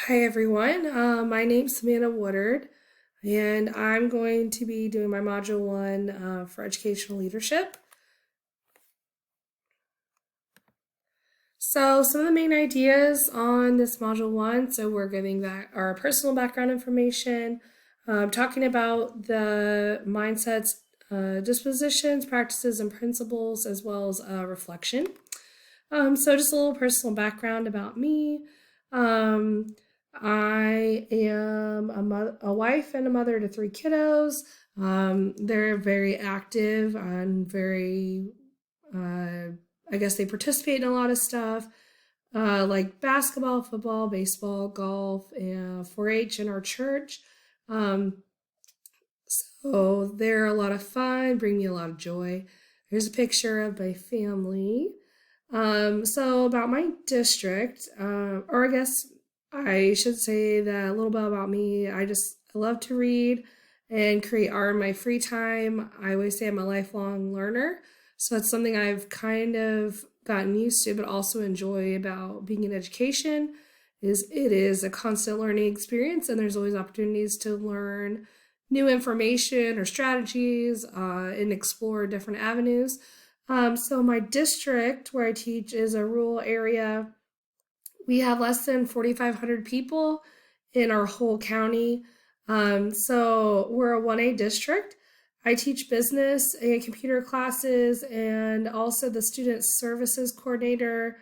Hi everyone, my name's Savannah Woodard, and I'm going to be doing my Module 1 for Educational Leadership. So some of the main ideas on this Module 1, so we're giving that our personal background information, talking about the mindsets, dispositions, practices, and principles, as well as reflection. So just a little personal background about me. Um, I am a wife and a mother to three kiddos. They're very active and very, I guess they participate in a lot of stuff, like basketball, football, baseball, golf, and 4-H in our church. Um, so they're a lot of fun, bring me a lot of joy. Here's a picture of my family. So about my district, or I guess I should say that a little bit about me. I love to read and create art in my free time. I always say I'm a lifelong learner, so it's something I've kind of gotten used to, but also enjoy about being in education. It is a constant learning experience, and there's always opportunities to learn new information or strategies and explore different avenues. So my district where I teach is a rural area. We have less than 4,500 people in our whole county. So we're a 1A district. I teach business and computer classes and also the student services coordinator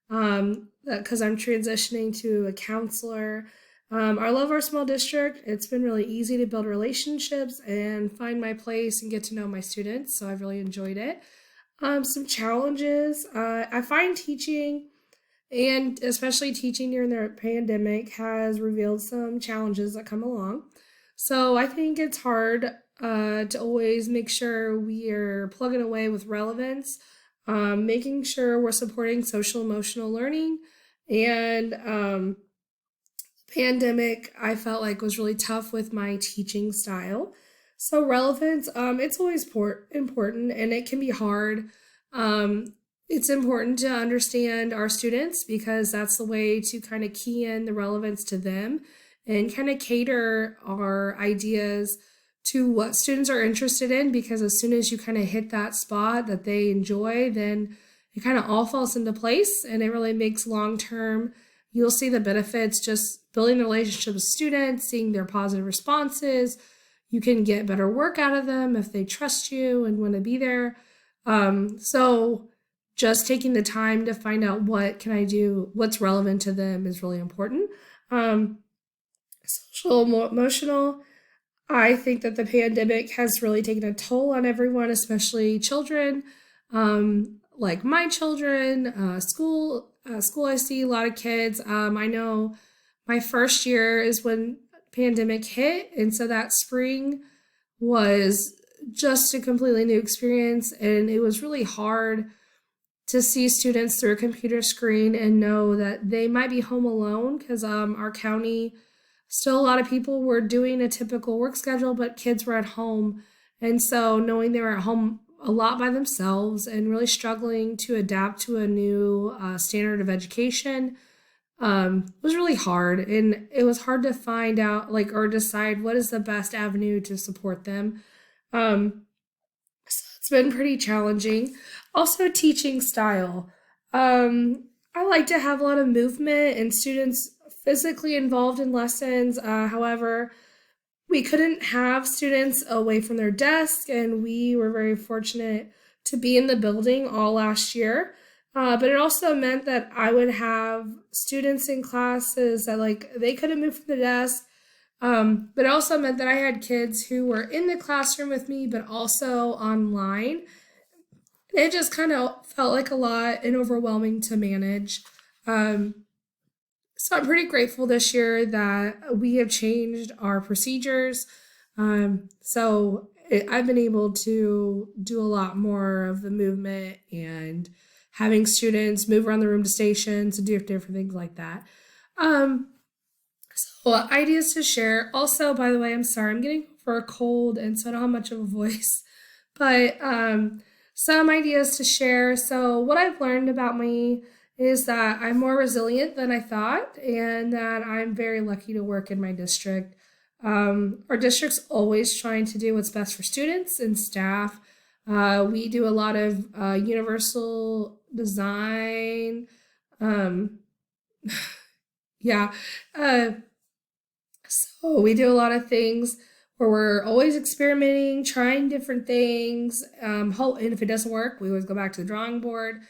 because I'm transitioning to a counselor. I love our small district. It's been really easy to build relationships and find my place and get to know my students. So I've really enjoyed it. Some challenges. I find teaching, and especially teaching during the pandemic, has revealed some challenges that come along. So I think it's hard to always make sure we are plugging away with relevance, making sure we're supporting social emotional learning. And pandemic, I felt like was really tough with my teaching style. So relevance, it's always important, and it can be hard. It's important to understand our students because that's the way to kind of key in the relevance to them and kind of cater our ideas to what students are interested in, because as soon as you kind of hit that spot that they enjoy, then it kind of all falls into place, and it really makes long term. You'll see the benefits just building the relationship with students, seeing their positive responses. You can get better work out of them if they trust you and want to be there. So just taking the time to find out what can I do, what's relevant to them is really important. Um, Social emotional. I think that the pandemic has really taken a toll on everyone, especially children. Like my children, school. I see a lot of kids. I know my first year is when pandemic hit, and so that spring was just a completely new experience, and it was really hard to see students through a computer screen and know that they might be home alone because our county, still a lot of people were doing a typical work schedule, but kids were at home. And so knowing they were at home a lot by themselves and really struggling to adapt to a new standard of education was really hard. And it was hard to find out, like, or decide what is the best avenue to support them. Um, so it's been pretty challenging. Also, teaching style. I like to have a lot of movement and students physically involved in lessons. However, we couldn't have students away from their desk, and we were very fortunate to be in the building all last year. But it also meant that I would have students in classes that like they couldn't move from the desk. But it also meant that I had kids who were in the classroom with me, but also online. It just kind of felt like a lot and overwhelming to manage. Um, so I'm pretty grateful this year that we have changed our procedures. I've been able to do a lot more of the movement and having students move around the room to stations and do different things like that. Um, so ideas to share. Also, by the way, I'm sorry, I'm getting over a cold, and so I don't have much of a voice. But some ideas to share. So what I've learned about me is that I'm more resilient than I thought, and that I'm very lucky to work in my district. Our district's always trying to do what's best for students and staff. We do a lot of universal design. Um, yeah. Uh, so we do a lot of things where we're always experimenting, trying different things. And if it doesn't work, we always go back to the drawing board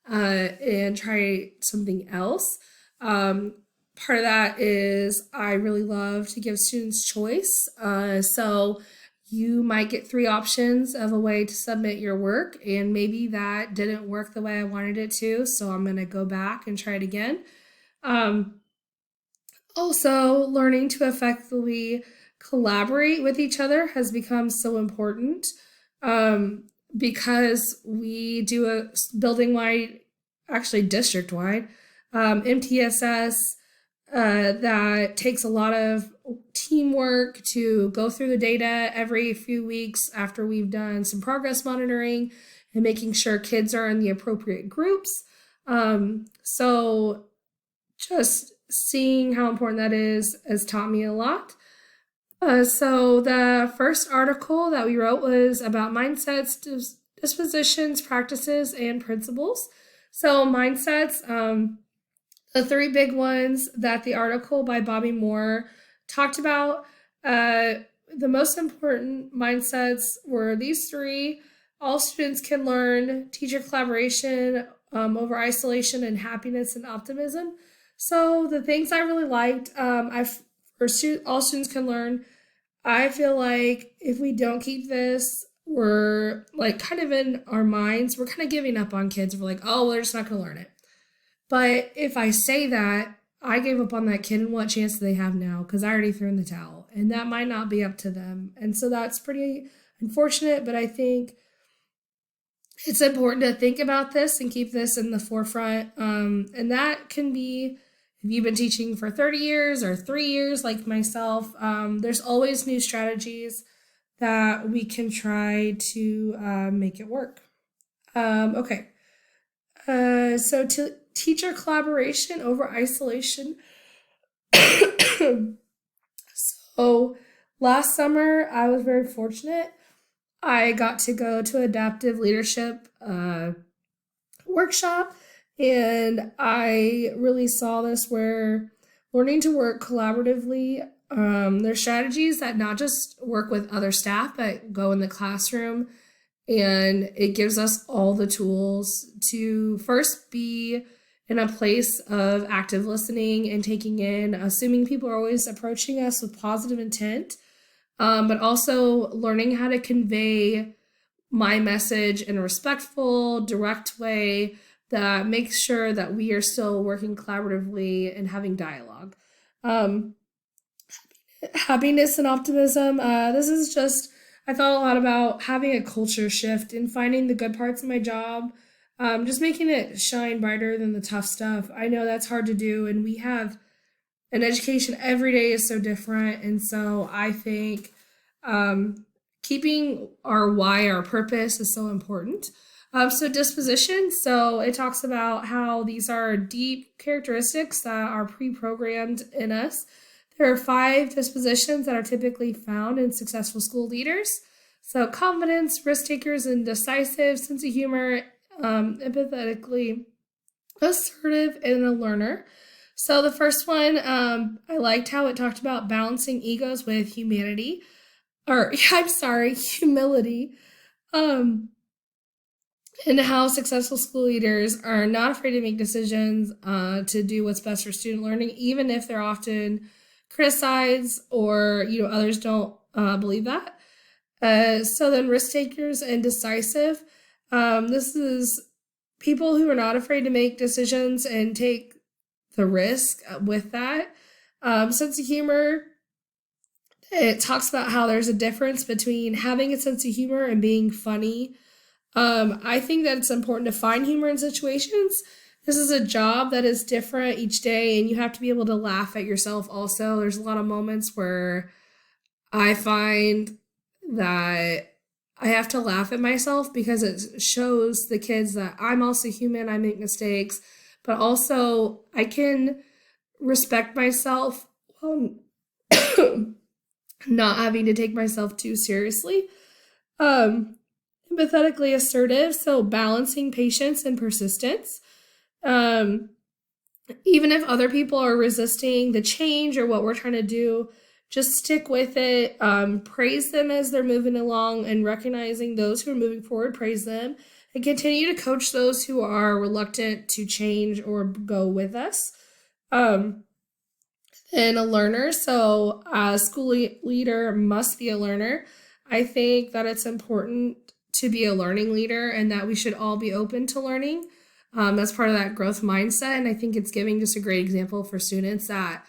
and try something else. Part of that is I really love to give students choice. So you might get three options of a way to submit your work, and maybe that didn't work the way I wanted it to. So I'm going to go back and try it again. Um, Also, learning to effectively collaborate with each other has become so important um, because we do a building wide, actually district wide, MTSS that takes a lot of teamwork to go through the data every few weeks after we've done some progress monitoring and making sure kids are in the appropriate groups. So just seeing how important that is has taught me a lot. So the first article that we wrote was about mindsets, dispositions, practices, and principles. So mindsets, the three big ones that the article by Bobby Moore talked about. The most important mindsets were these three. All students can learn teacher collaboration over isolation and happiness and optimism. So the things I really liked, all students can learn. I feel like if we don't keep this, we're like kind of in our minds, we're kind of giving up on kids. We're like, oh, well, they're just not going to learn it. But if I say that, I gave up on that kid, and what chance do they have now? Because I already threw in the towel, and that might not be up to them. And so that's pretty unfortunate, but I think it's important to think about this and keep this in the forefront. And that can be if you've been teaching for 30 years or 3 years, like myself, there's always new strategies that we can try to make it work. Okay. So to teacher collaboration over isolation. So last summer, I was very fortunate. I got to go to adaptive leadership workshop, and I really saw this where learning to work collaboratively. There's strategies that not just work with other staff, but go in the classroom, and it gives us all the tools to first be in a place of active listening and taking in, assuming people are always approaching us with positive intent, but also learning how to convey my message in a respectful, direct way that makes sure that we are still working collaboratively and having dialogue. Um, Happiness and optimism. This is just, I thought a lot about having a culture shift and finding the good parts of my job, just making it shine brighter than the tough stuff. I know that's hard to do, and we have an education every day is so different. And so I think keeping our why, our purpose is so important. So disposition. So it talks about how these are deep characteristics that are pre-programmed in us. There are 5 dispositions that are typically found in successful school leaders. So confidence, risk takers, and decisive, sense of humor, empathetically assertive, and a learner. So the first one, I liked how it talked about balancing egos with humanity, or I'm sorry, humility. And how successful school leaders are not afraid to make decisions to do what's best for student learning, even if they're often criticized or others don't believe that. So then risk takers and decisive. This is people who are not afraid to make decisions and take the risk with that. Sense of humor. It talks about how there's a difference between having a sense of humor and being funny. I think that it's important to find humor in situations. This is a job that is different each day, and you have to be able to laugh at yourself also. There's a lot of moments where I find that I have to laugh at myself because it shows the kids that I'm also human, I make mistakes, but also I can respect myself while not having to take myself too seriously. Empathetically assertive, so balancing patience and persistence. Um, Even if other people are resisting the change or what we're trying to do, just stick with it. Praise them as they're moving along and recognizing those who are moving forward, praise them, and continue to coach those who are reluctant to change or go with us. And a learner, so a school leader must be a learner. I think that it's important to be a learning leader and that we should all be open to learning. That's part of that growth mindset. And I think it's giving just a great example for students that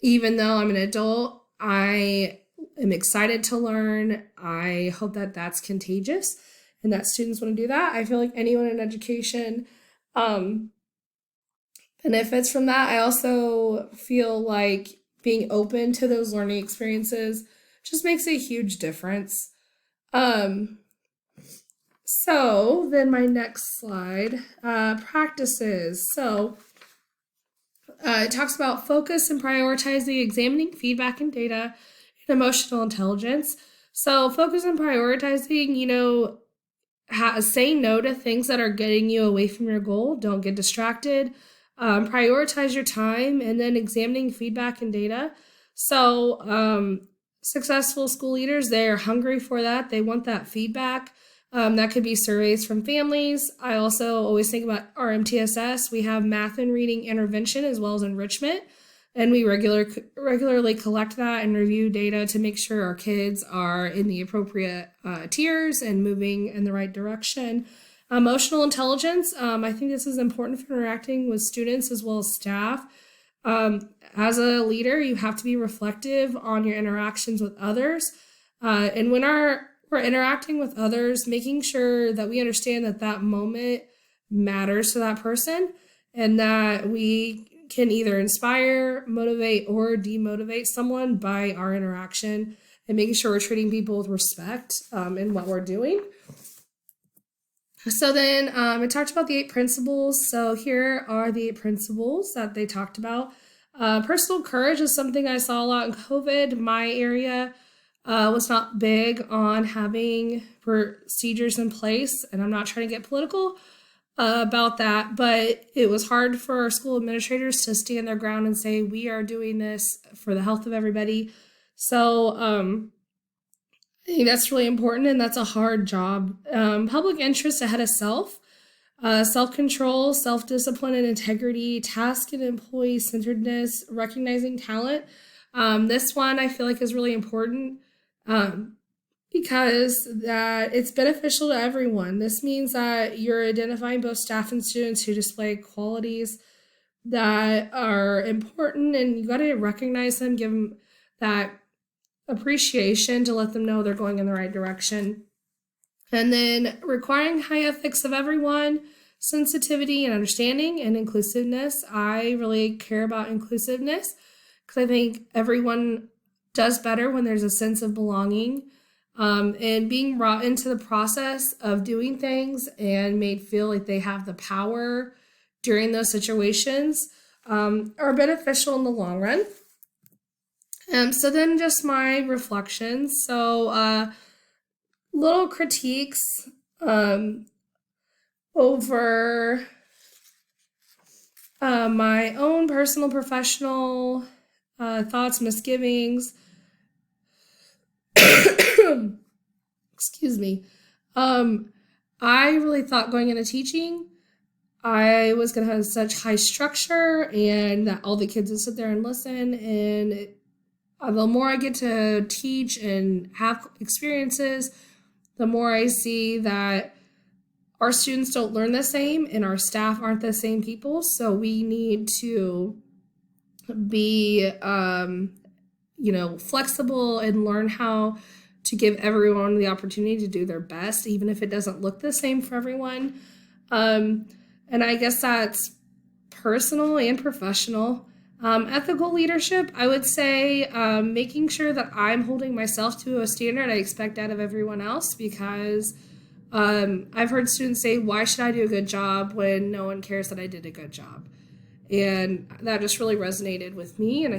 even though I'm an adult, I am excited to learn. I hope that that's contagious and that students want to do that. I feel like anyone in education benefits from that. I also feel like being open to those learning experiences just makes a huge difference. So then my next slide, practices. So it talks about focus and prioritizing, examining feedback and data, and emotional intelligence. So focus and prioritizing, saying no to things that are getting you away from your goal. Don't get distracted. Prioritize your time, and then examining feedback and data. So successful school leaders, they're hungry for that. They want that feedback. That could be surveys from families. I also always think about our MTSS. We have math and reading intervention as well as enrichment, and we regularly collect that and review data to make sure our kids are in the appropriate tiers and moving in the right direction. Emotional intelligence, I think this is important for interacting with students as well as staff. As a leader, you have to be reflective on your interactions with others. And when we're interacting with others, making sure that we understand that that moment matters to that person and that we can either inspire, motivate, or demotivate someone by our interaction, and making sure we're treating people with respect in what we're doing. So then it talked about the 8 principles. So here are the 8 principles that they talked about. Personal courage is something I saw a lot in COVID. My area was not big on having procedures in place, and I'm not trying to get political about that, but it was hard for our school administrators to stand their ground and say, we are doing this for the health of everybody. So I think that's really important, and that's a hard job. Public interest ahead of self, self-control, self-discipline and integrity, task and employee-centeredness, recognizing talent. This one I feel like is really important because that it's beneficial to everyone. This means that you're identifying both staff and students who display qualities that are important, and you got to recognize them, give them that appreciation to let them know they're going in the right direction. And then requiring high ethics of everyone, sensitivity and understanding, and inclusiveness. I really care about inclusiveness because I think everyone does better when there's a sense of belonging, and being brought into the process of doing things and made feel like they have the power during those situations are beneficial in the long run. So then just my reflections. So little critiques over my own personal, professional thoughts, misgivings. Excuse me. I really thought going into teaching, I was going to have such high structure and that all the kids would sit there and listen, and the more I get to teach and have experiences, the more I see that our students don't learn the same and our staff aren't the same people. So we need to be, flexible and learn how to give everyone the opportunity to do their best, even if it doesn't look the same for everyone. And I guess that's personal and professional. Ethical leadership, I would say making sure that I'm holding myself to a standard I expect out of everyone else, because I've heard students say, why should I do a good job when no one cares that I did a good job? And that just really resonated with me. And